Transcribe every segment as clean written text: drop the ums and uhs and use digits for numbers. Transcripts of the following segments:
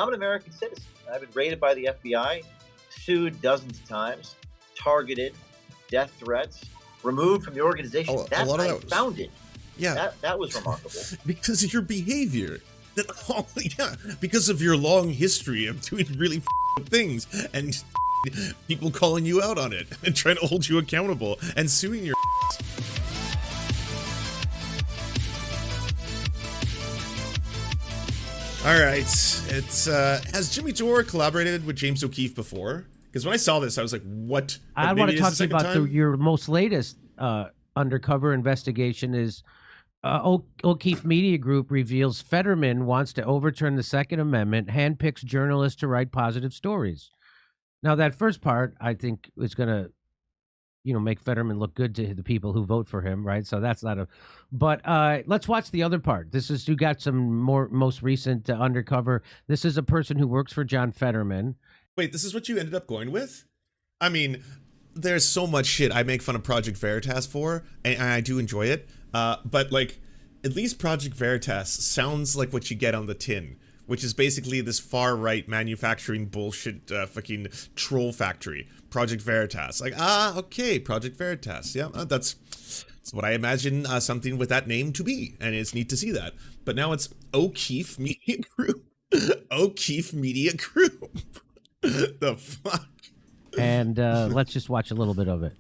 I'm an American citizen. I've been raided by the FBI, sued dozens of times, targeted, death threats, removed from the organization that I founded. Yeah, that was remarkable. Because of your behavior. Yeah, because of your long history of doing really things and people calling you out on it and trying to hold you accountable and suing your All right, it's has Jimmy Dore collaborated with James O'Keefe before? Because when I saw this, I was like, "What?" I want to talk to you about your most latest undercover investigation. Is O'Keefe Media Group reveals Fetterman wants to overturn the Second Amendment, handpicks journalists to write positive stories. Now, that first part, I think, is going to, make Fetterman look good to the people who vote for him, right? So that's not a. But let's watch the other part. This is, you got some most recent undercover. This is a person who works for John Fetterman. Wait, this is what you ended up going with? I mean, there's so much shit I make fun of Project Veritas for, and I do enjoy it. But like, at least Project Veritas sounds like what you get on the tin, which is basically this far-right manufacturing bullshit fucking troll factory. Project Veritas. Like, okay, Project Veritas. Yeah, that's what I imagine something with that name to be, and it's neat to see that. But now it's O'Keefe Media Group. O'Keefe Media Group. The fuck? And let's just watch a little bit of it.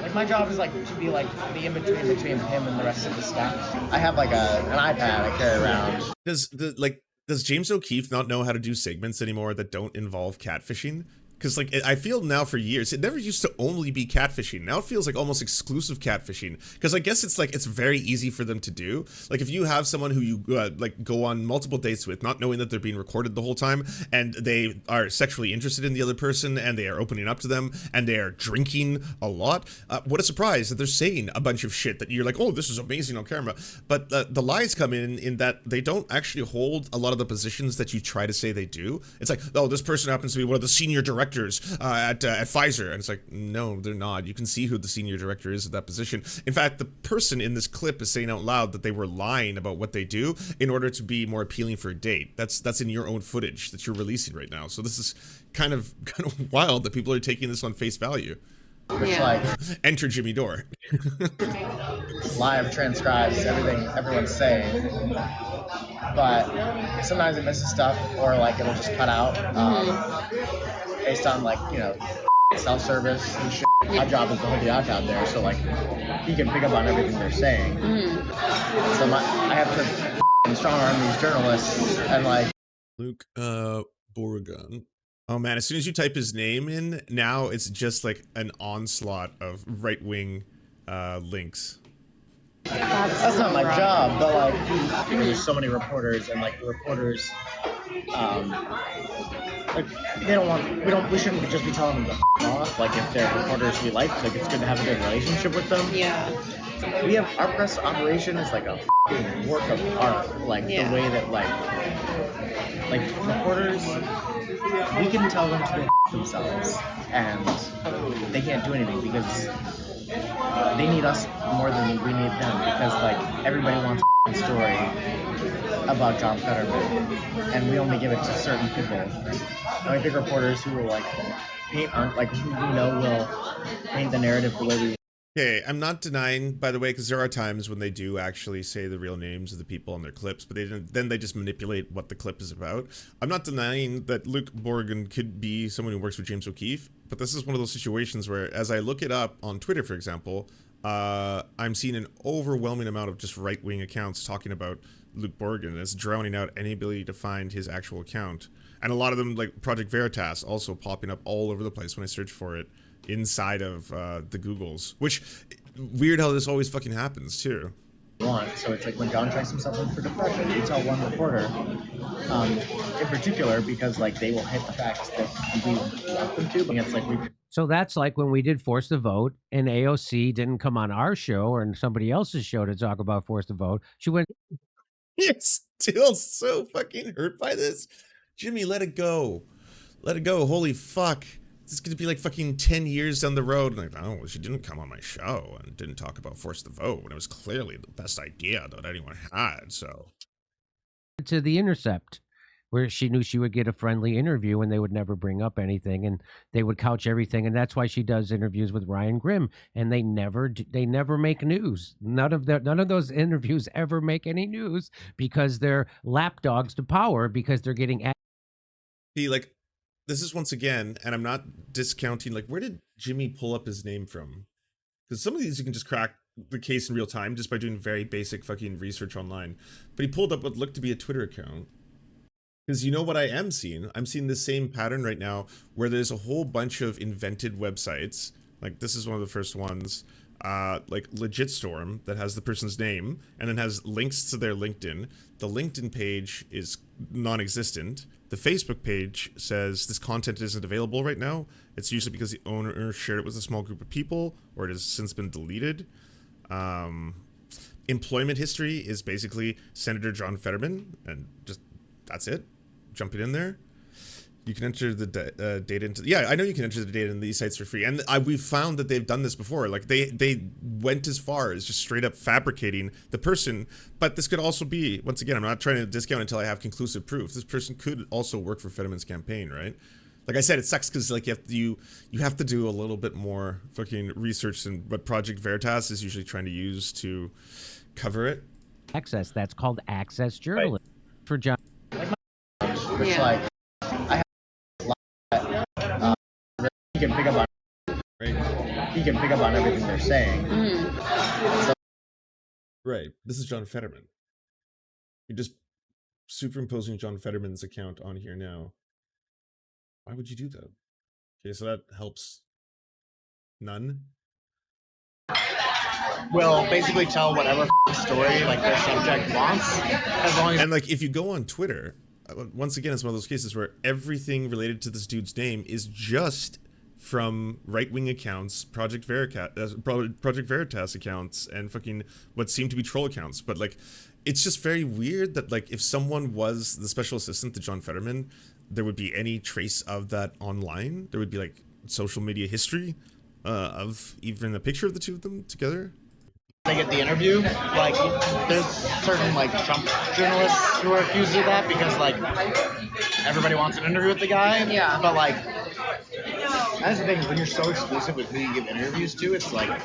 Like, my job is like to be like the in-between between him and the rest of the staff. I have like an iPad I carry around. Does James O'Keefe not know how to do segments anymore that don't involve catfishing? Because, like, I feel now for years, it never used to only be catfishing. Now it feels like almost exclusive catfishing. Because I guess it's like, it's very easy for them to do. Like, if you have someone who you, like, go on multiple dates with, not knowing that they're being recorded the whole time, and they are sexually interested in the other person, and they are opening up to them, and they are drinking a lot, what a surprise that they're saying a bunch of shit that you're like, oh, this is amazing on camera. But the lies come in that they don't actually hold a lot of the positions that you try to say they do. It's like, oh, this person happens to be one of the senior directors at Pfizer, and it's like, no, they're not. You can see who the senior director is at that position. In fact, the person in this clip is saying out loud that they were lying about what they do in order to be more appealing for a date. That's in your own footage that you're releasing right now. So this is kind of wild that people are taking this on face value. Which, like, enter Jimmy Dore. Live transcribes everything everyone's saying, but sometimes it misses stuff, or like it'll just cut out based on, like, self-service and shit. My job is to hold the odds out there, so like he can pick up on everything they're saying. So I have to strong arm these journalists and like Luke Borgan. Oh man, as soon as you type his name in, now it's just like an onslaught of right-wing links. That's not my job, but like there's so many reporters, and like the reporters like they don't want, we shouldn't just be telling them to f off. Like, if they're reporters we like it's good to have a good relationship with them. Yeah. We have, our press operation is like a f***ing work of art. Like, the way that like reporters, we can tell them to go f themselves, and they can't do anything because they need us more than we need them, because like everybody wants a story about John Fetterman, and we only give it to certain people. And we pick reporters who will like paint, aren't like who we know will paint the narrative the way we. Okay, I'm not denying, by the way, because there are times when they do actually say the real names of the people on their clips, but then they just manipulate what the clip is about. I'm not denying that Luke Borgan could be someone who works with James O'Keefe, but this is one of those situations where, as I look it up on Twitter, for example, I'm seeing an overwhelming amount of just right-wing accounts talking about Luke Borgan, and it's drowning out any ability to find his actual account. And a lot of them, like Project Veritas, also popping up all over the place when I search for it inside of the Googles, which, weird how this always fucking happens too. So it's like when John checks himself in for depression, you tell one reporter in particular, because like they will hit the facts that we want them to, and it's like So that's like when we did Force the Vote, and AOC didn't come on our show or somebody else's show to talk about Force the Vote. She went. You're still so fucking hurt by this, Jimmy. Let it go. Let it go. Holy fuck. It's going to be like fucking 10 years down the road. And like, oh, well, she didn't come on my show and didn't talk about Force the Vote. And it was clearly the best idea that anyone had, so. To The Intercept, where she knew she would get a friendly interview and they would never bring up anything and they would couch everything. And that's why she does interviews with Ryan Grimm, and they never make news. None of those interviews ever make any news because they're lapdogs to power, because they're getting See, like, this is once again, and I'm not discounting, like, where did Jimmy pull up his name from? Because some of these you can just crack the case in real time just by doing very basic fucking research online. But he pulled up what looked to be a Twitter account. Because you know what I am seeing? I'm seeing the same pattern right now where there's a whole bunch of invented websites. Like, this is one of the first ones. Like Legit Storm, that has the person's name and then has links to their LinkedIn. The LinkedIn page is non-existent. The Facebook page says this content isn't available right now. It's usually because the owner shared it with a small group of people, or it has since been deleted. Employment history is basically Senator John Fetterman, and just that's it. Jumping in there. You can enter the data into, yeah, I know you can enter the data in these sites for free, and we've found that they've done this before. Like, they went as far as just straight up fabricating the person, but this could also be, once again, I'm not trying to discount until I have conclusive proof. This person could also work for Fetterman's campaign, right? Like I said, it sucks because, like, you have to do a little bit more fucking research than what Project Veritas is usually trying to use to cover it. Access, that's called access journalism, right? For John. Which, like, I have he can pick up on, right? He can pick up on everything they're saying. So, right. This is John Fetterman. You're just superimposing John Fetterman's account on here now. Why would you do that? Okay, so that helps none. Will basically tell whatever story like their subject wants, as long as. And like, if you go on Twitter, once again, it's one of those cases where everything related to this dude's name is just from right-wing accounts, Project Veritas accounts, and fucking what seem to be troll accounts. But like, it's just very weird that, like, if someone was the special assistant to John Fetterman, there would be any trace of that online. There would be like social media history of even a picture of the two of them together. They get the interview, like, there's certain like Trump journalists who are accused of that because, like, everybody wants an interview with the guy. Yeah. But like, that's the thing, when you're so exclusive with who you give interviews to, it's like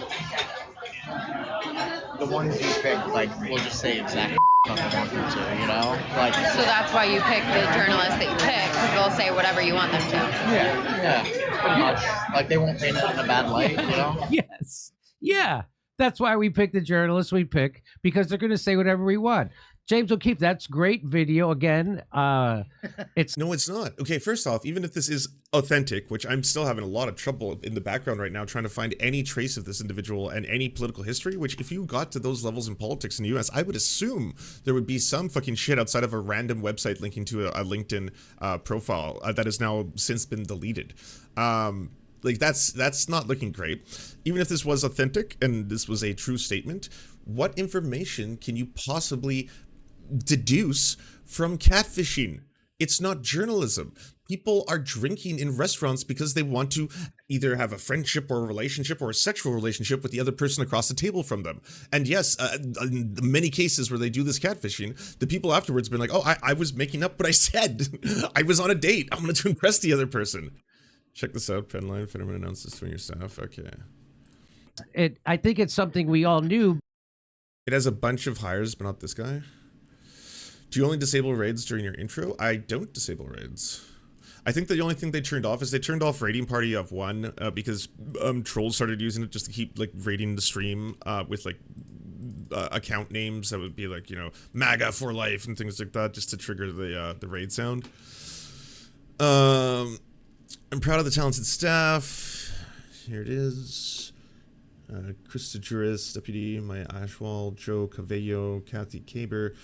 the ones you pick, like, will just say exactly what they want them to, you know? Like, so that's why you pick the journalists that you pick, because they'll say whatever you want them to. Yeah, pretty much. Like, they won't paint it in a bad light, you know? Yes. Yeah. That's why we pick the journalists we pick, because they're going to say whatever we want. James O'Keefe, that's great video. Again, it's... No, it's not. Okay, first off, even if this is authentic, which I'm still having a lot of trouble in the background right now trying to find any trace of this individual and any political history, which if you got to those levels in politics in the US, I would assume there would be some fucking shit outside of a random website linking to a LinkedIn profile that has now since been deleted. Like, that's not looking great. Even if this was authentic and this was a true statement, what information can you possibly deduce from catfishing? It's not journalism. People are drinking in restaurants because they want to either have a friendship or a relationship or a sexual relationship with the other person across the table from them. And yes, in many cases where they do this catfishing, the people afterwards have been like, oh, I was making up what I said. I was on a date. I wanted to impress the other person. Check this out, Penline. Fetterman announced this to your staff. Okay. I think it's something we all knew. It has a bunch of hires, but not this guy. Do you only disable raids during your intro? I don't disable raids. I think the only thing they turned off is they turned off raiding party of one because trolls started using it just to keep like raiding the stream with like account names that would be like, you know, MAGA for life and things like that, just to trigger the raid sound. I'm proud of the talented staff. Here it is. Krista Juris, Deputy Maya Ashwal, Joe Cavello, Kathy Kaber,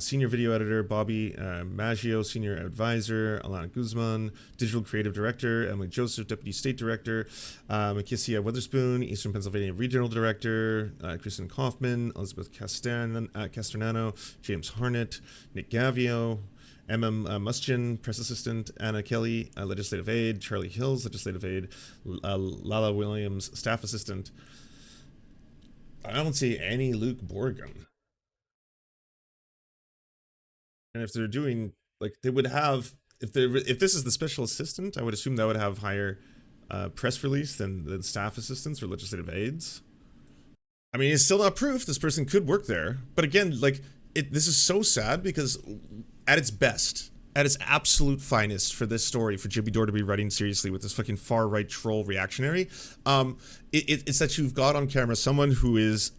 Senior Video Editor, Bobby Maggio, Senior Advisor, Alana Guzman, Digital Creative Director, Emily Joseph, Deputy State Director, Makisia Witherspoon, Eastern Pennsylvania Regional Director, Kristen Kaufman, Elizabeth Casternano, James Harnett, Nick Gavio, Mustian, Press Assistant, Anna Kelly, Legislative Aide, Charlie Hills, Legislative Aide, Lala Williams, Staff Assistant. I don't see any Luke Borgen. And if they're doing Like they would have, if this is the special assistant, I would assume that would have higher press release than staff assistants or legislative aides. I mean, it's still not proof this person could work there, but again, like this is so sad because at its best, at its absolute finest for this story, for Jimmy Dore to be writing seriously with this fucking far-right troll reactionary, it's that you've got on camera someone who is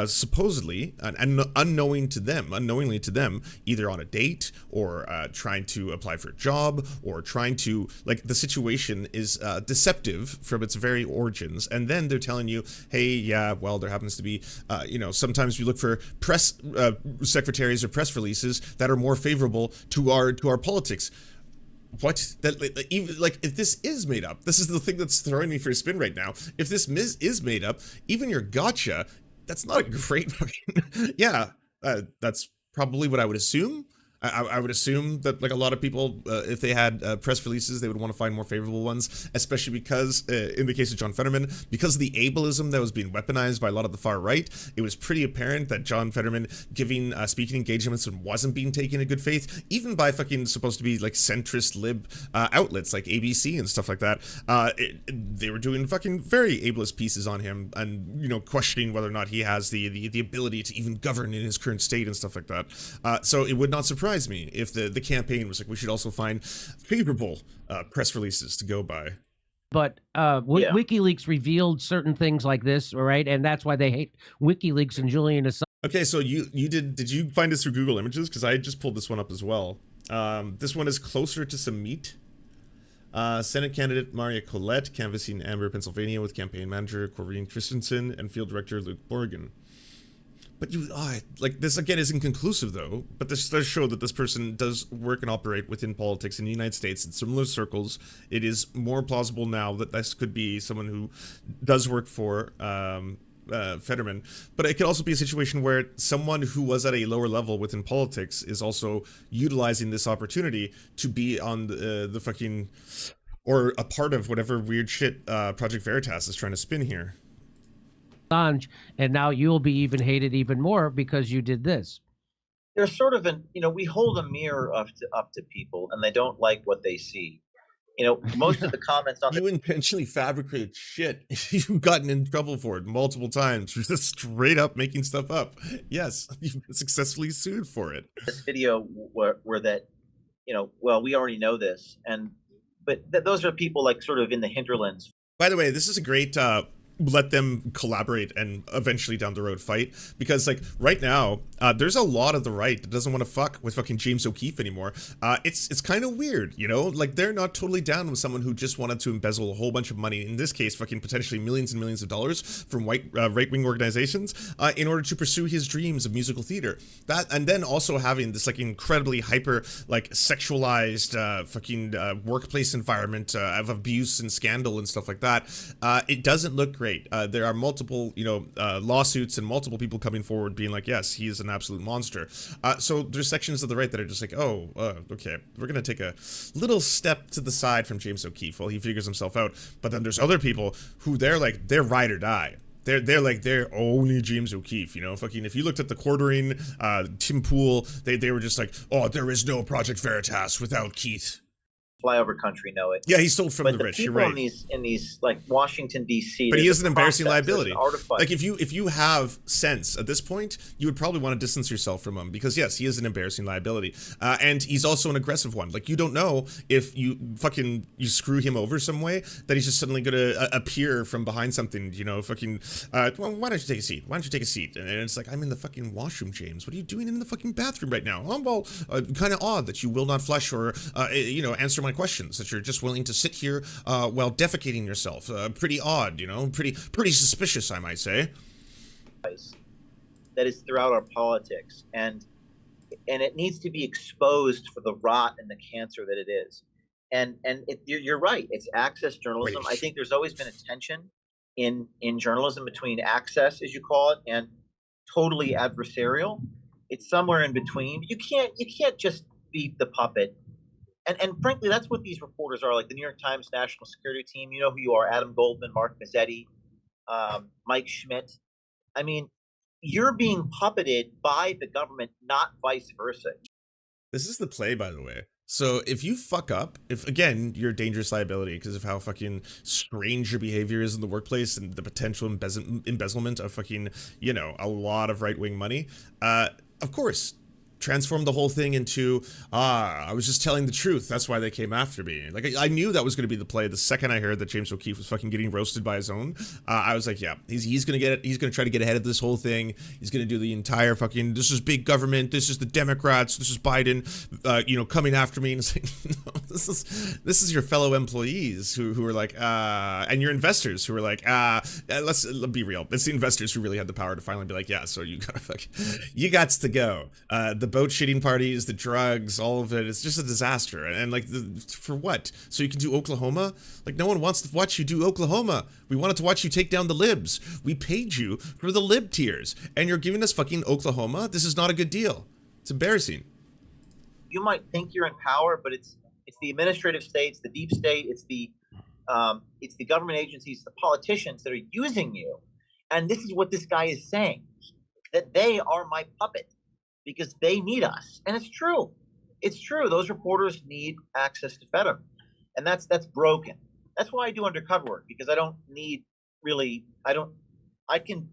supposedly unknowingly to them, either on a date or trying to apply for a job or trying to, like, the situation is deceptive from its very origins, and then they're telling you, hey, yeah, well, there happens to be, you know, sometimes we look for press secretaries or press releases that are more favorable to our politics. What? That even, like, if this is made up, this is the thing that's throwing me for a spin right now. If this is made up, even your gotcha, that's not a great fucking, yeah, that's probably what I would assume. I would assume that, like, a lot of people, if they had press releases, they would want to find more favorable ones, especially because, in the case of John Fetterman, because of the ableism that was being weaponized by a lot of the far right, it was pretty apparent that John Fetterman giving speaking engagements wasn't being taken in good faith, even by fucking supposed to be, like, centrist lib outlets like ABC and stuff like that. They were doing fucking very ableist pieces on him and, you know, questioning whether or not he has the ability to even govern in his current state and stuff like that. So it would not surprise me if the campaign was like, we should also find favorable press releases to go by. But WikiLeaks revealed certain things like this, right? And that's why they hate WikiLeaks and Julian Assange. Okay, so did you find this through Google Images? Because I just pulled this one up as well. This one is closer to some meat. Senate candidate Maria Collette canvassing Amber, Pennsylvania with campaign manager Corinne Christensen and field director Luke Morgan. But like, this again is inconclusive though, but this does show that this person does work and operate within politics in the United States in similar circles. It is more plausible now that this could be someone who does work for Fetterman, but it could also be a situation where someone who was at a lower level within politics is also utilizing this opportunity to be on the fucking, or a part of whatever weird shit Project Veritas is trying to spin here. And now you'll be even hated even more because you did this. There's sort of an, you know, we hold a mirror up to people and they don't like what they see. You know, most of the comments on you intentionally fabricate shit. You've gotten in trouble for it multiple times for just straight up making stuff up. Yes, you've been successfully sued for it. This video where that, you know, well, we already know this, but those are people like sort of in the hinterlands. By the way, this is a great let them collaborate and eventually down the road fight, because like right now there's a lot of the right that doesn't want to fuck with fucking James O'Keefe anymore. It's kind of weird, you know, like they're not totally down with someone who just wanted to embezzle a whole bunch of money, in this case fucking potentially millions and millions of dollars from right-wing organizations in order to pursue his dreams of musical theater. That, and then also having this like incredibly hyper like sexualized fucking workplace environment of abuse and scandal and stuff like that. It doesn't look great. There are multiple, you know, lawsuits and multiple people coming forward being like, yes, he is an absolute monster. So there's sections of the right that are just like, oh, okay, we're going to take a little step to the side from James O'Keefe while he figures himself out. But then there's other people who they're ride or die. They're only James O'Keefe, you know, fucking, if you looked at the quartering, Tim Pool, they were just like, oh, there is no Project Veritas without Keith. Flyover country know it. Yeah, he stole from the rich. You're right. In these like Washington D.C. But he is an embarrassing liability. Like if you have sense at this point, you would probably want to distance yourself from him, because yes, he is an embarrassing liability, and he's also an aggressive one. Like you don't know if you screw him over some way that he's just suddenly gonna appear from behind something. You know, fucking. Well, why don't you take a seat? Why don't you take a seat? And it's like, I'm in the fucking washroom, James. What are you doing in the fucking bathroom right now? Oh, well, kind of odd that you will not flush or you know, answer my questions, that you're just willing to sit here while defecating yourself. Pretty odd, you know, pretty suspicious, I might say. That is throughout our politics, and it needs to be exposed for the rot and the cancer that it is. And you're right, it's access journalism. I think there's always been a tension in journalism between access, as you call it, and totally adversarial. It's somewhere in between. You can't just be the puppet. And frankly, that's what these reporters are, like the New York Times national security team. You know who you are: Adam Goldman, Mark Mazzetti, Mike Schmidt. I mean, you're being puppeted by the government, not vice versa. This is the play, by the way. So if you fuck up, if again you're a dangerous liability because of how fucking strange your behavior is in the workplace and the potential embezzlement of fucking, you know, a lot of right-wing money, of course, transform the whole thing into, I was just telling the truth, that's why they came after me. Like, I knew that was going to be the play the second I heard that James O'Keefe was fucking getting roasted by his own. I was like, yeah, he's going to get it. He's going to try to get ahead of this whole thing. He's going to do the entire fucking, this is big government, this is the Democrats, this is Biden, you know, coming after me. And it's like, no, this is your fellow employees who are like, and your investors who are like, let's be real. It's the investors who really had the power to finally be like, yeah, so you got to go. The boat shitting parties, the drugs, all of it, it's just a disaster. And like, for what? So you can do Oklahoma? Like, no one wants to watch you do Oklahoma. We wanted to watch you take down the libs. We paid you for the lib tiers, and you're giving us fucking Oklahoma? This is not a good deal. It's embarrassing. You might think you're in power, but it's the administrative states, the deep state, it's the government agencies, the politicians that are using you. And this is what this guy is saying, that they are my puppet because they need us. And it's true. It's true. Those reporters need access to Fetterman. And that's broken. That's why I do undercover work, because I don't need really, I can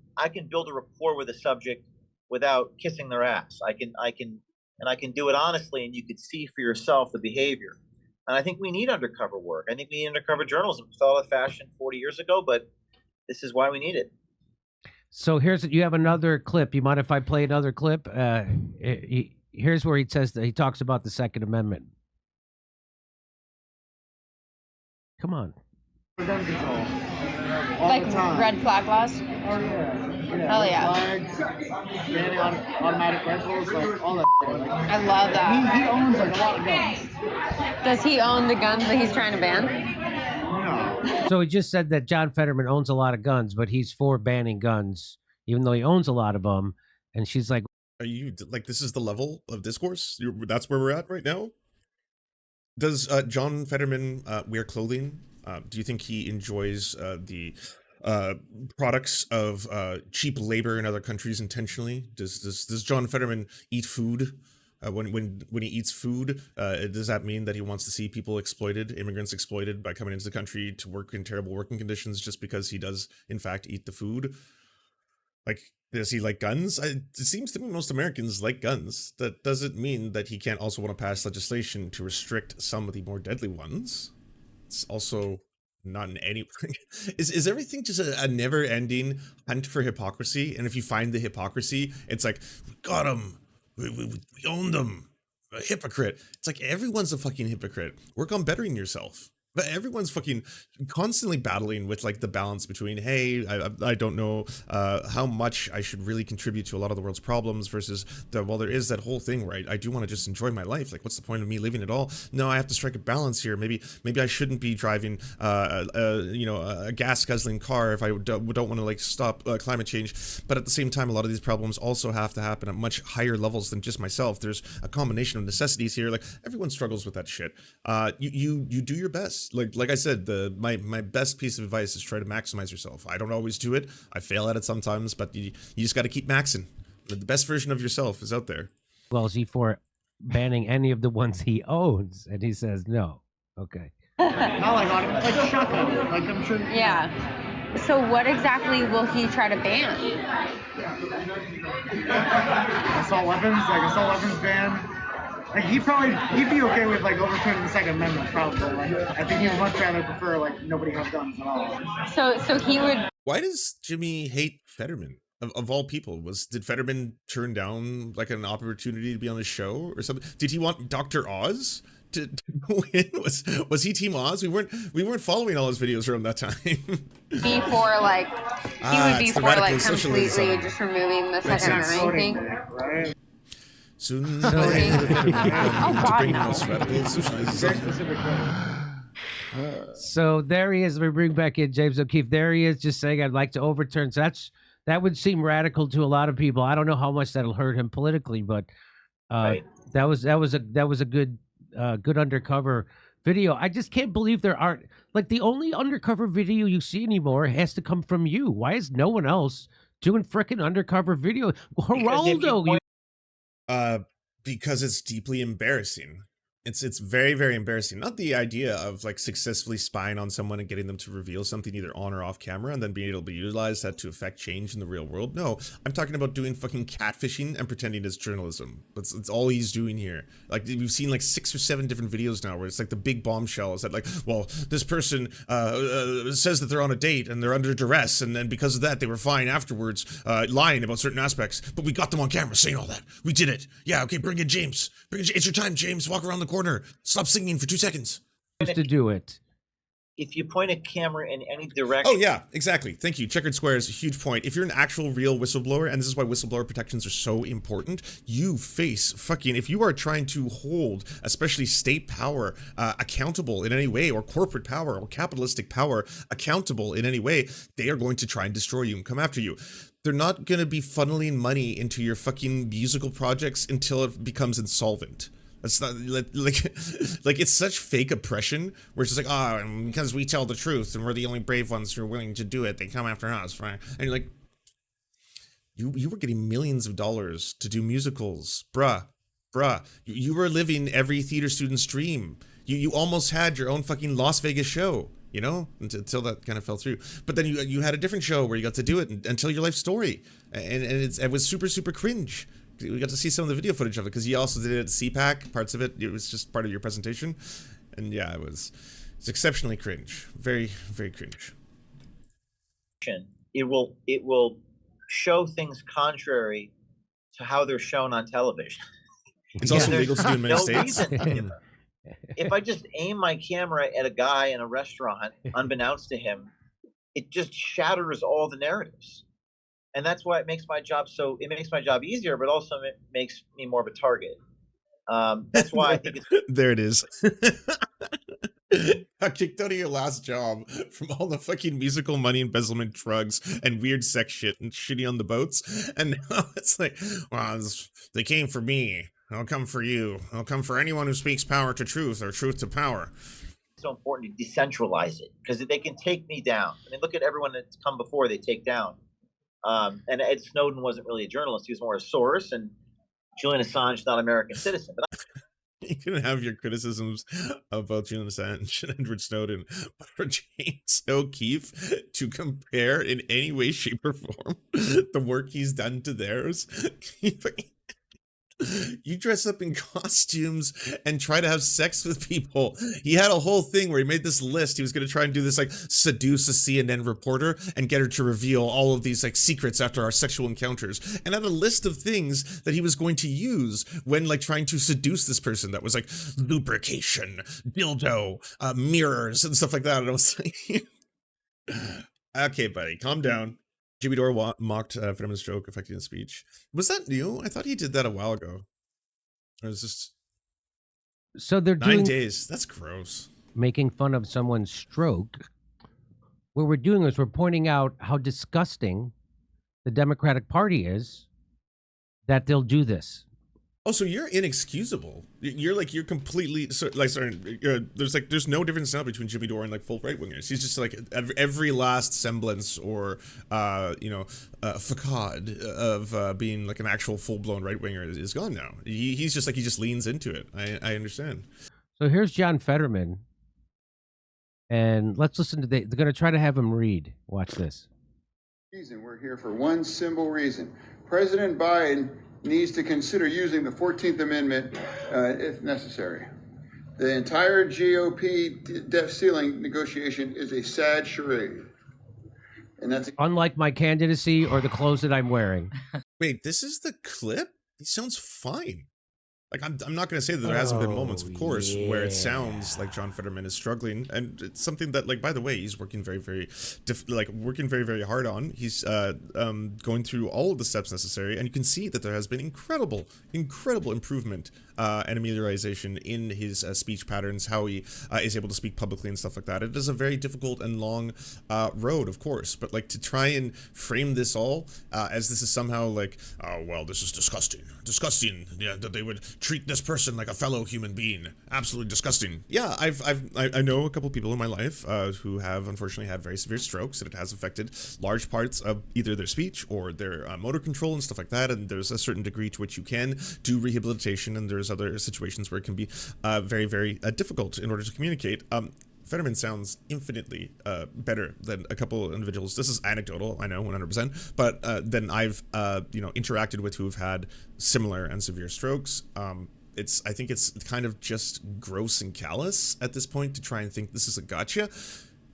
build a rapport with a subject without kissing their ass. I can do it honestly, and you could see for yourself the behavior. And I think we need undercover work. I think we need undercover journalism. It fell out of fashion 40 years ago, but this is why we need it. So you have another clip. You mind if I play another clip? Here's where he says that he talks about the Second Amendment. Come on. Gun control. Like red flag laws? Oh, yeah. Hell yeah. Flags, banning automatic rifles, like all that. Like, I love that. he owns like a lot of guns. Does he own the guns that he's trying to ban? No. So he just said that John Fetterman owns a lot of guns, but he's for banning guns, even though he owns a lot of them. And she's like, are you, like, this is the level of discourse? That's where we're at right now? Does John Fetterman wear clothing? Do you think he enjoys the products of cheap labor in other countries intentionally? Does John Fetterman eat food? When he eats food, does that mean that he wants to see people exploited, immigrants exploited by coming into the country to work in terrible working conditions just because he does, in fact, eat the food? Like, does he like guns? It seems to me most Americans like guns. That doesn't mean that he can't also want to pass legislation to restrict some of the more deadly ones. It's also not in any... Is everything just a never-ending hunt for hypocrisy? And if you find the hypocrisy, it's like, we got him. We owned them. A hypocrite. It's like everyone's a fucking hypocrite. Work on bettering yourself. But everyone's fucking constantly battling with like the balance between, hey, I don't know how much I should really contribute to a lot of the world's problems versus well, there is that whole thing where I do want to just enjoy my life. Like, what's the point of me living at all? No, I have to strike a balance here. Maybe I shouldn't be driving a gas guzzling car if I don't want to like stop climate change. But at the same time, a lot of these problems also have to happen at much higher levels than just myself. There's a combination of necessities here. Like, everyone struggles with that shit. You do your best. Like I said, my best piece of advice is try to maximize yourself. I don't always do it. I fail at it sometimes, but you just got to keep maxing. The best version of yourself is out there. well, is he for banning any of the ones he owns? And he says no. Okay. Not like shotgun. Like, I'm sure. Yeah. So what exactly will he try to ban? Assault weapons ban. Like, he'd be okay with like overturning the Second Amendment, probably. Like, I think he would much rather prefer like nobody have guns at all. So he would. Why does Jimmy hate Fetterman? Of all people, did Fetterman turn down like an opportunity to be on his show or something? Did he want Dr. Oz to win? Was he Team Oz? We weren't following all his videos from that time. Be for like he would be for like completely just removing the Second Amendment thing. Right? Soon Oh, God, no. So there he is. We bring back in James O'Keefe. There he is, just saying, I'd like to overturn. So that would seem radical to a lot of people. I don't know how much that'll hurt him politically, but Right. that was a good undercover video. I just can't believe there aren't, like, the only undercover video you see anymore has to come from you. Why is no one else doing frickin' undercover video? Geraldo, Because it's deeply embarrassing. It's very, very embarrassing. Not the idea of like successfully spying on someone and getting them to reveal something either on or off camera and then being able to utilize that to affect change in the real world. No, I'm talking about doing fucking catfishing and pretending it's journalism. It's all he's doing here. Like we've seen like 6 or 7 different videos now where it's like the big bombshells that like, well, this person says that they're on a date and they're under duress, and then because of that they were fine afterwards, lying about certain aspects, but we got them on camera saying all that. We did it. Yeah, okay, bring in James. It's your time, James. Walk around the corner. Stop singing for 2 seconds. Used to do it. If you point a camera in any direction. Oh yeah, exactly. Thank you. Checkered square is a huge point. If you're an actual real whistleblower, and this is why whistleblower protections are so important, you face fucking, if you are trying to hold, especially state power, accountable in any way, or corporate power, or capitalistic power accountable in any way, they are going to try and destroy you and come after you. They're not going to be funneling money into your fucking musical projects until it becomes insolvent. It's not like it's such fake oppression where it's just like, oh, because we tell the truth and we're the only brave ones who are willing to do it, they come after us, right? And you're like, you were getting millions of dollars to do musicals, bruh. You were living every theater student's dream. You almost had your own fucking Las Vegas show, you know, until that kind of fell through. But then you had a different show where you got to do it and tell your life story, and it was super cringe. We got to see some of the video footage of it because you also did it at CPAC. Parts of it was just part of your presentation, and yeah, it's exceptionally cringe, very cringe. It will show things contrary to how they're shown on television. It's also legal to do in many states. If I just aim my camera at a guy in a restaurant, unbeknownst to him, it just shatters all the narratives. And that's why it makes my job easier, but also it makes me more of a target. That's why I think it's there it is. I kicked out of your last job from all the fucking musical money embezzlement, drugs, and weird sex shit and shitty on the boats. And now it's like, well, they came for me. I'll come for you. I'll come for anyone who speaks power to truth or truth to power. It's so important to decentralize it because they can take me down. I mean, look at everyone that's come before they take down. And Ed Snowden wasn't really a journalist; he was more a source. And Julian Assange, not an American citizen. But you can have your criticisms about Julian Assange and Edward Snowden, but for James O'Keefe to compare in any way, shape, or form the work he's done to theirs. You dress up in costumes and try to have sex with people. He had a whole thing where he made this list. He was going to try and do this, like, seduce a CNN reporter and get her to reveal all of these, like, secrets after our sexual encounters, and had a list of things that he was going to use when, like, trying to seduce this person that was like lubrication, dildo, mirrors, and stuff like that. And I was like, okay, buddy, calm down. Jimmy Dore mocked Fetterman's joke affecting his speech. Was that new? I thought he did that a while ago. It was just... So they're 9 days. That's gross. Making fun of someone's stroke. What we're doing is we're pointing out how disgusting the Democratic Party is that they'll do this. Oh, so you're inexcusable. You're completely there's no difference now between Jimmy Dore and like full right wingers. He's just like every last semblance or facade of being like an actual full blown right winger is gone now. He's just like he just leans into it. I understand. So here's John Fetterman, and let's listen to they're going to try to have him read. Watch this. We're here for one simple reason. President Biden needs to consider using the 14th Amendment if necessary. The entire GOP debt ceiling negotiation is a sad charade. And that's unlike my candidacy or the clothes that I'm wearing. Wait, this is the clip? He sounds fine. Like, I'm not going to say that there hasn't been moments, of course, where it sounds like John Fetterman is struggling, and it's something that, like, by the way, he's working very hard on. He's going through all of the steps necessary, and you can see that there has been incredible improvement and amelioration in his speech patterns, how he is able to speak publicly and stuff like that. It is a very difficult and long road, of course, but like to try and frame this all as this is somehow like, oh well, this is disgusting, yeah, that they would treat this person like a fellow human being. Absolutely disgusting. Yeah, I know a couple people in my life who have unfortunately had very severe strokes, and it has affected large parts of either their speech or their motor control and stuff like that. And there's a certain degree to which you can do rehabilitation, and there's other situations where it can be very, very difficult in order to communicate. Fetterman sounds infinitely better than a couple individuals. This is anecdotal, I know, 100%, but then I've interacted with who've had similar and severe strokes. I think it's kind of just gross and callous at this point to try and think this is a gotcha.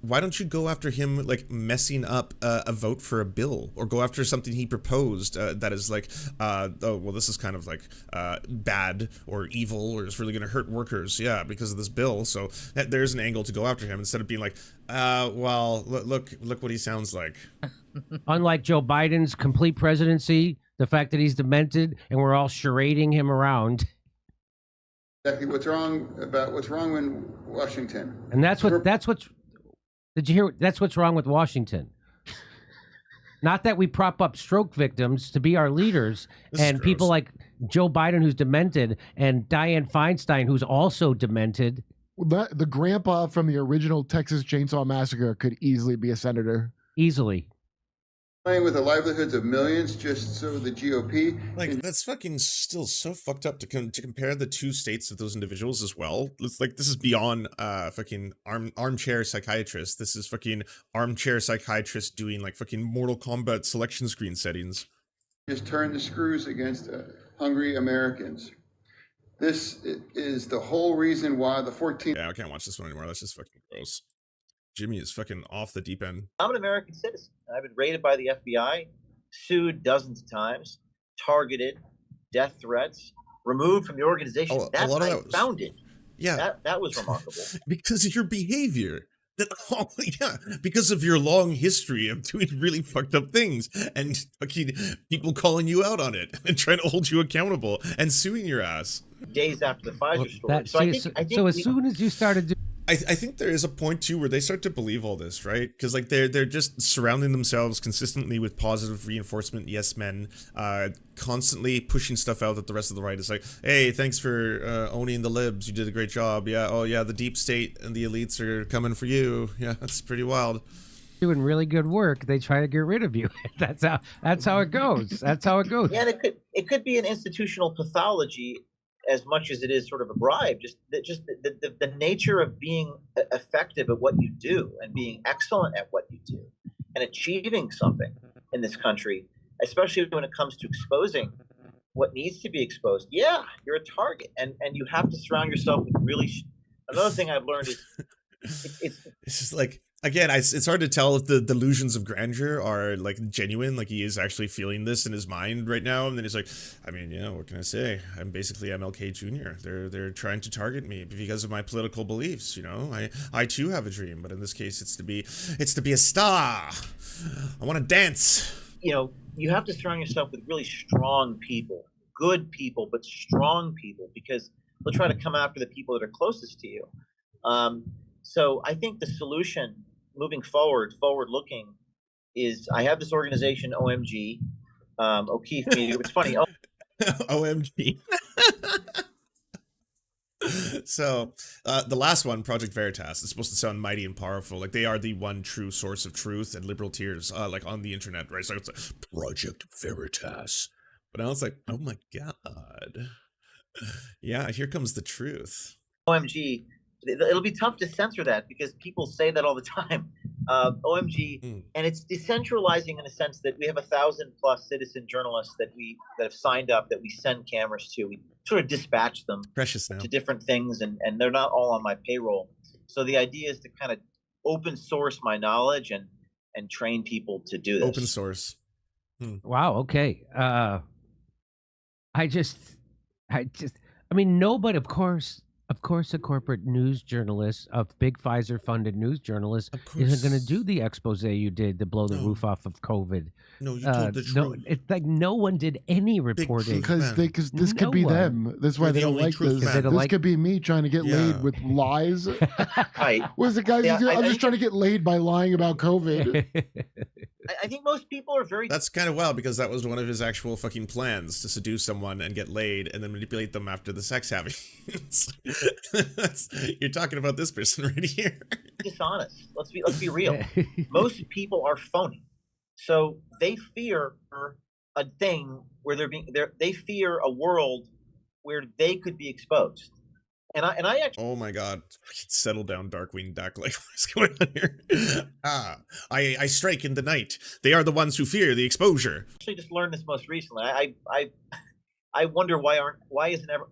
Why don't you go after him, like, messing up a vote for a bill, or go after something he proposed that is like, oh, well, this is kind of like bad or evil, or it's really going to hurt workers, yeah, because of this bill. So there's an angle to go after him instead of being like, well, look what he sounds like. Unlike Joe Biden's complete presidency, the fact that he's demented and we're all charading him around. Exactly what's wrong in Washington. And that's what's. Did you hear? That's what's wrong with Washington. Not that we prop up stroke victims to be our leaders, and people like Joe Biden, who's demented, and Dianne Feinstein, who's also demented. The grandpa from the original Texas Chainsaw Massacre could easily be a senator. Easily. Playing with the livelihoods of millions just so the GOP... Like, that's fucking still so fucked up to compare the two states of those individuals as well. It's like, this is beyond fucking armchair psychiatrist. This is fucking armchair psychiatrist doing like fucking Mortal Kombat selection screen settings. Just turn the screws against hungry Americans. This is the whole reason why the 14th... Yeah, I can't watch this one anymore. That's just fucking gross. Jimmy is fucking off the deep end. I'm an American citizen. I've been raided by the FBI, sued dozens of times, targeted, death threats, removed from the organization that I founded. Yeah. That was remarkable. Because of your behavior. Because of your long history of doing really fucked up things and fucking people calling you out on it and trying to hold you accountable and suing your ass. Days after the Pfizer story. So as soon as you started doing... I think there is a point too where they start to believe all this, right? Because like they're just surrounding themselves consistently with positive reinforcement yes men, constantly pushing stuff out that the rest of the right is like, hey, thanks for owning the libs, you did a great job. Yeah, oh yeah, the deep state and the elites are coming for you. Yeah, that's pretty wild. Doing really good work, they try to get rid of you. That's how it goes. That's how it goes. Yeah, and it could be an institutional pathology as much as it is sort of a bribe. Just the nature of being effective at what you do and being excellent at what you do and achieving something in this country, especially when it comes to exposing what needs to be exposed. Yeah, you're a target, and you have to surround yourself with really. Another thing I've learned is it's just like, again, it's hard to tell if the delusions of grandeur are like genuine, like he is actually feeling this in his mind right now, and then he's like, I mean, yeah, what can I say? I'm basically MLK Jr. They're trying to target me because of my political beliefs. You know, I too have a dream, but in this case, it's to be a star. I want to dance. You know, you have to surround yourself with really strong people, good people, but strong people, because they'll try to come after the people that are closest to you. So I think the solution moving forward looking, is I have this organization, OMG, O'Keefe Media. It's funny. OMG. So the last one, Project Veritas, is supposed to sound mighty and powerful. Like they are the one true source of truth and liberal tears, like on the internet, right? So it's like Project Veritas. But now it's like, oh my God. Yeah, here comes the truth. OMG. It'll be tough to censor that because people say that all the time. OMG, and it's decentralizing in a sense that we have 1,000+ citizen journalists that have signed up, that we send cameras to. We sort of dispatch them to different things, and they're not all on my payroll. So the idea is to kind of open source my knowledge and train people to do this. Open source. Wow. Okay. I mean, nobody, of course, a corporate news journalist, a big Pfizer-funded news journalist, isn't going to do the expose you did to blow the roof off of COVID. No, you told the truth. No, it's like no one did any reporting. Because this could be them. That's why they don't like this. This could be me trying to get laid with lies. Right. What's the guy? I'm just trying to get laid by lying about COVID. I think most people are very. That's kind of wild because that was one of his actual fucking plans, to seduce someone and get laid and then manipulate them after the sex having. You're talking about this person right here. Dishonest. Let's be real. Most people are phony, so they fear a thing where they fear a world where they could be exposed. And I actually. Oh my God! Settle down, Darkwing Duck. Like, what's going on here? I strike in the night. They are the ones who fear the exposure. Actually, just learned this most recently. I wonder why isn't ever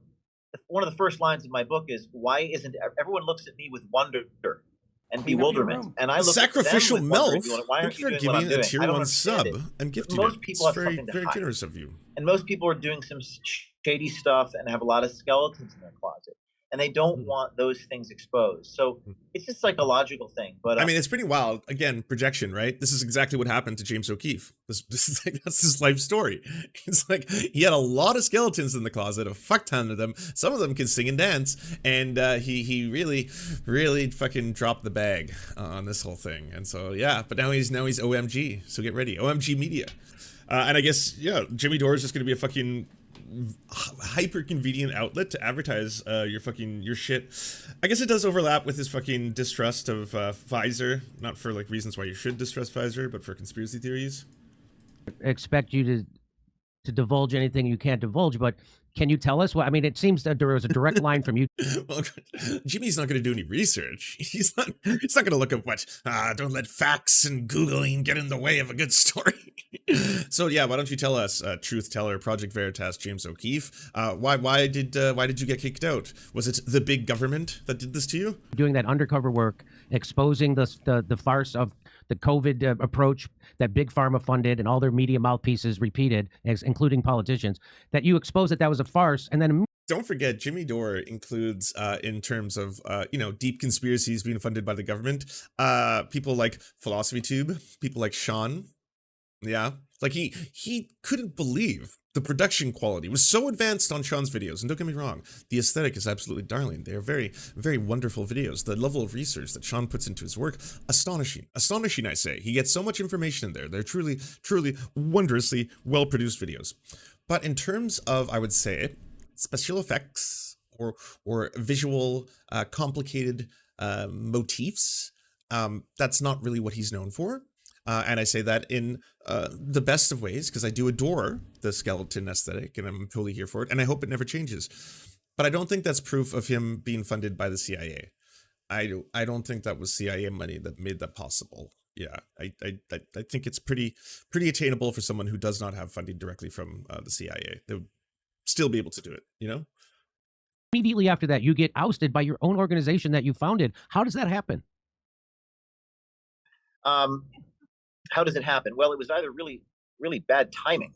one of the first lines of my book is why isn't everyone looks at me with wonder and bewilderment, and I look sacrificial at them with Melf. wonder, why aren't you doing giving what I'm doing? a tier 1 sub and gifting most it. people It's have very, something to very hide. generous of you. And most people are doing some shady stuff and have a lot of skeletons in their closet. And they don't want those things exposed. So it's a psychological thing. But I mean, it's pretty wild. Again, projection, right? This is exactly what happened to James O'Keefe. This is like, that's his life story. It's like he had a lot of skeletons in the closet, a fuck ton of them. Some of them can sing and dance, and he really, really fucking dropped the bag on this whole thing. And so yeah, but now he's OMG. So get ready, OMG Media. And I guess Jimmy Dore is just gonna be a fucking hyper convenient outlet to advertise your shit. I guess it does overlap with his fucking distrust of Pfizer, not for like reasons why you should distrust Pfizer, but for conspiracy theories. Expect you to divulge anything you can't divulge, but can you tell us what? I mean, it seems that there was a direct line from you. Well, Jimmy's not going to do any research. He's not going to look at what. Don't let facts and Googling get in the way of a good story. So yeah, why don't you tell us, truth teller, Project Veritas, James O'Keefe? Why did you get kicked out? Was it the big government that did this to you? Doing that undercover work, exposing the farce of the COVID approach that Big Pharma funded and all their media mouthpieces repeated, including politicians, that you exposed that was a farce. And then don't forget, Jimmy Dore includes, in terms of, deep conspiracies being funded by the government, people like Philosophy Tube, people like Sean. Yeah, like he couldn't believe the production quality was so advanced on Sean's videos. And don't get me wrong, the aesthetic is absolutely darling. They are very, very wonderful videos. The level of research that Sean puts into his work, astonishing. Astonishing, I say. He gets so much information in there. They're truly, truly wondrously well-produced videos. But in terms of, I would say, special effects or visual, complicated motifs, that's not really what he's known for. And I say that in the best of ways, because I do adore the skeleton aesthetic and I'm totally here for it. And I hope it never changes. But I don't think that's proof of him being funded by the CIA. I don't think that was CIA money that made that possible. Yeah, I think it's pretty attainable for someone who does not have funding directly from the CIA. They would still be able to do it, you know? Immediately after that, you get ousted by your own organization that you founded. How does that happen? How does it happen? Well, it was either really, really bad timing.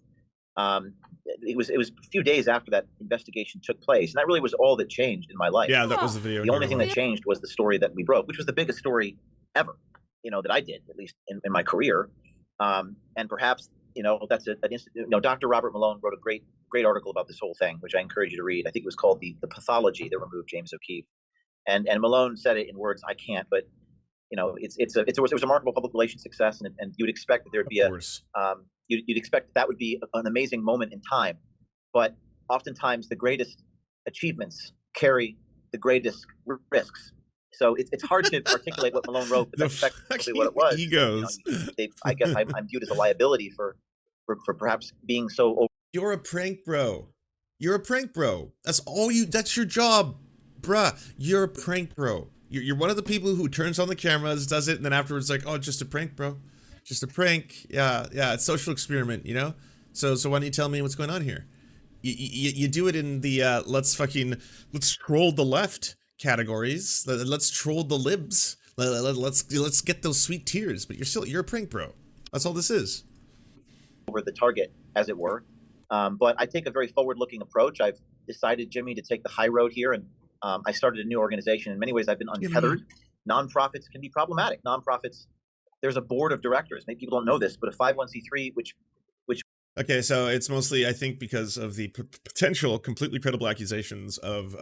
It was a few days after that investigation took place, and that really was all that changed in my life. Yeah, that was the video. The only thing that changed was the story that we broke, which was the biggest story ever, that I did, at least in my career. And perhaps, that's an instant. Dr. Robert Malone wrote a great article about this whole thing, which I encourage you to read. I think it was called "The Pathology That Removed James O'Keefe," and Malone said it in words I can't, but it was a remarkable public relations success, and you'd expect that there'd be you'd expect that would be an amazing moment in time, but oftentimes the greatest achievements carry the greatest risks. So it's hard to articulate what Malone wrote, but that's effectively what it was. Egos. I guess I'm viewed as a liability for perhaps being so. You're a prank bro. You're a prank bro. That's all you. That's your job, bruh. You're a prank bro. You're one of the people who turns on the cameras, does it, and then afterwards like, oh, just a prank, bro. Just a prank. Yeah, it's a social experiment, So why don't you tell me what's going on here? You do it in the let's troll the left categories. Let's troll the libs. Let's get those sweet tears. But you're a prank, bro. That's all this is. Over the target, as it were. But I take a very forward-looking approach. I've decided, Jimmy, to take the high road here, and I started a new organization. In many ways, I've been untethered. Nonprofits can be problematic. Nonprofits, there's a board of directors. Maybe people don't know this, but a 501c3, which. Okay, so it's mostly, I think, because of the potential completely credible accusations of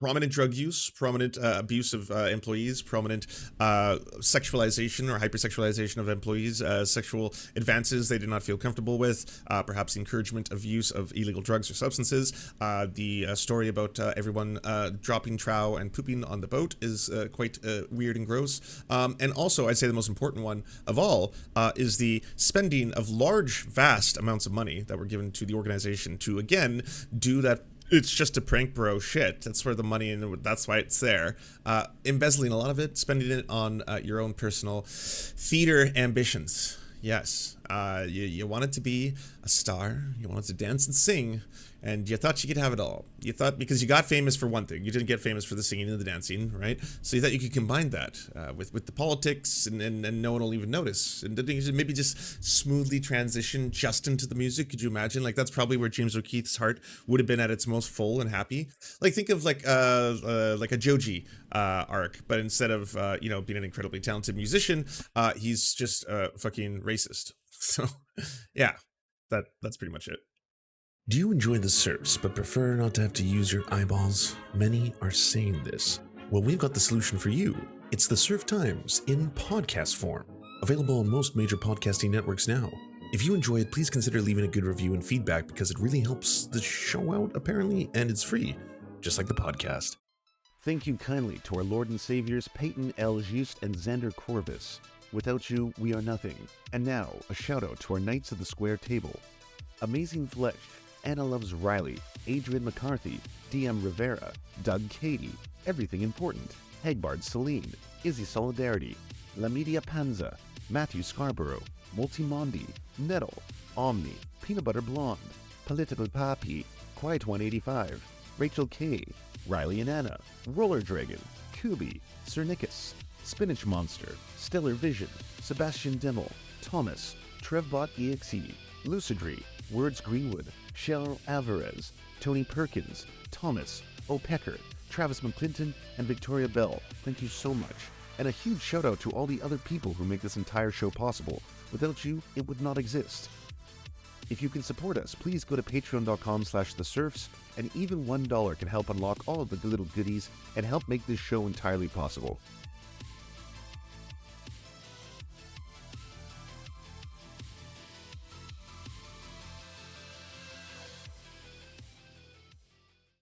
prominent drug use, prominent abuse of employees, prominent sexualization or hypersexualization of employees, sexual advances they did not feel comfortable with, perhaps the encouragement of use of illegal drugs or substances. The story about everyone dropping trow and pooping on the boat is quite weird and gross. And also, I'd say the most important one of all is the spending of large, vast amounts of money that were given to the organization to, again, do that. It's just a prank bro shit. That's where the money, and that's why it's there. Embezzling a lot of it, spending it on your own personal theater ambitions. Yes, you wanted to be a star, you wanted to dance and sing, and you thought you could have it all. You thought, because you got famous for one thing, you didn't get famous for the singing and the dancing, right? So you thought you could combine that with the politics, and no one will even notice. And maybe just smoothly transition just into the music. Could you imagine? Like, that's probably where James O'Keefe's heart would have been at its most full and happy. Like, think of like a Joji arc, but instead of being an incredibly talented musician, he's just fucking racist. So yeah, that's pretty much it. Do you enjoy the Serfs but prefer not to have to use your eyeballs? Many are saying this. Well, we've got the solution for you. It's the Serf Times in podcast form, available on most major podcasting networks now. If you enjoy it, please consider leaving a good review and feedback, because it really helps the show out, apparently, and it's free, just like the podcast. Thank you kindly to our Lord and Saviors Peyton L. Just and Xander Corvus. Without you, we are nothing. And now, a shout out to our Knights of the Square Table. Amazing Flesh, Anna Loves Riley, Adrian McCarthy, DM Rivera, Doug Cady, Everything Important, Hegbard Celine, Izzy Solidarity, La Media Panza, Matthew Scarborough, Multimondi, Nettle, Omni, Peanut Butter Blonde, Political Papi, Quiet 185, Rachel K, Riley and Anna, Roller Dragon, Kubi, Cernicus, Spinach Monster, Stellar Vision, Sebastian Dimmel, Thomas, Trevbot EXE, Lucidry, Words Greenwood, Cheryl Alvarez, Tony Perkins, Thomas, O'Pecker, Travis McClinton, and Victoria Bell. Thank you so much. And a huge shout out to all the other people who make this entire show possible. Without you, it would not exist. If you can support us, please go to patreon.com/theserfs, and even $1 can help unlock all of the little goodies and help make this show entirely possible.